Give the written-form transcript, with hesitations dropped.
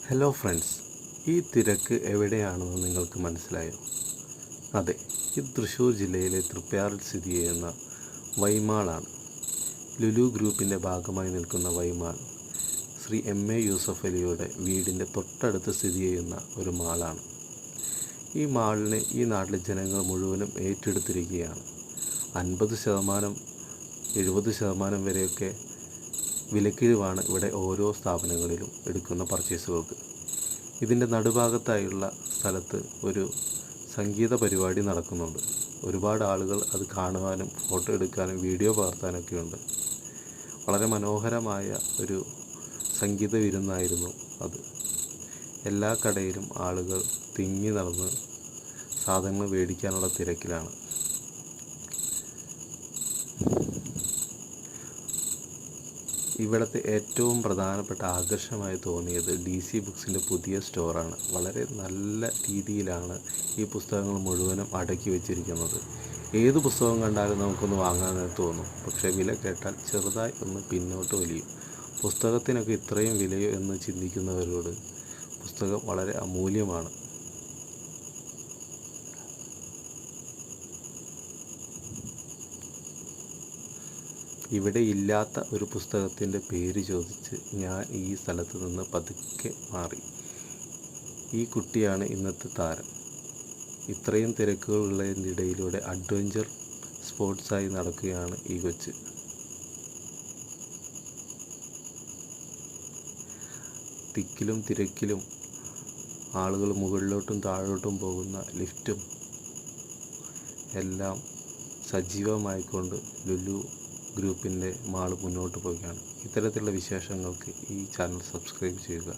Hello friends, ഈ തിരക്ക് എവിടെയാണെന്ന് നിങ്ങൾക്ക് മനസ്സിലായോ? അതെ, ഇത് തൃശ്ശൂർ ജില്ലയിലെ തൃപ്പയാറിൽ സ്ഥിതി ചെയ്യുന്ന വൈമാളാണ്. ലുലു ഗ്രൂപ്പിൻ്റെ ഭാഗമായി നിൽക്കുന്ന വൈമാൾ ശ്രീ എം.എ. യൂസഫ് അലിയുടെ വീടിൻ്റെ തൊട്ടടുത്ത് സ്ഥിതി ചെയ്യുന്ന ഒരു മാളാണ്. ഈ മാളിനെ ഈ നാട്ടിലെ ജനങ്ങൾ മുഴുവനും ഏറ്റെടുത്തിരിക്കുകയാണ്. 50%, 70% വരെയൊക്കെ വിലക്കിഴിവാണ് ഇവിടെ ഓരോ സ്ഥാപനങ്ങളിലും എടുക്കുന്ന പർച്ചേസുകൾക്ക്. ഇതിൻ്റെ നടുഭാഗത്തായുള്ള സ്ഥലത്ത് ഒരു സംഗീത പരിപാടി നടക്കുന്നുണ്ട്. ഒരുപാട് ആളുകൾ അത് കാണുവാനും ഫോട്ടോ എടുക്കാനും വീഡിയോ പകർത്താനൊക്കെ ഉണ്ട്. വളരെ മനോഹരമായ ഒരു സംഗീത വിരുന്നായിരുന്നു അത്. എല്ലാ കടയിലും ആളുകൾ തിങ്ങി നടന്ന് സാധനങ്ങൾ മേടിക്കാനുള്ള തിരക്കിലാണ്. ഇവിടുത്തെ ഏറ്റവും പ്രധാനപ്പെട്ട ആകർഷണമായി തോന്നിയത് DC ബുക്സിൻ്റെ പുതിയ സ്റ്റോറാണ്. വളരെ നല്ല രീതിയിലാണ് ഈ പുസ്തകങ്ങൾ മുഴുവനും അടക്കി വെച്ചിരിക്കുന്നത്. ഏത് പുസ്തകം കണ്ടാലും നമുക്കൊന്ന് വാങ്ങാമെന്ന് തോന്നും. പക്ഷേ വില കേട്ടാൽ ചെറുതായി ഒന്ന് പിന്നോട്ട് വലിയും. പുസ്തകത്തിനൊക്കെ ഇത്രയും വിലയോ എന്ന് ചിന്തിക്കുന്നവരോട് പുസ്തകം വളരെ അമൂല്യമാണ്. ഇവിടെ ഇല്ലാത്ത ഒരു പുസ്തകത്തിൻ്റെ പേര് ചോദിച്ച് ഞാൻ ഈ സ്ഥലത്ത് നിന്ന് പതുക്കെ മാറി. ഈ കുട്ടിയാണ് ഇന്നത്തെ താരം. ഇത്രയും തിരക്കുകളുള്ളതിൻ്റെ ഇടയിലൂടെ അഡ്വഞ്ചർ സ്പോർട്സായി നടക്കുകയാണ് ഈ കൊച്ച്. തിക്കിലും തിരക്കിലും ആളുകൾ മുകളിലോട്ടും താഴോട്ടും പോകുന്ന ലിഫ്റ്റും എല്ലാം സജീവമായിക്കൊണ്ട് ലുലു ഗ്രൂപ്പിൻ്റെ മാൾ മുന്നോട്ട് പോവുകയാണ്. ഇത്തരത്തിലുള്ള വിശേഷങ്ങൾക്ക് ഈ ചാനൽ സബ്സ്ക്രൈബ് ചെയ്യുക.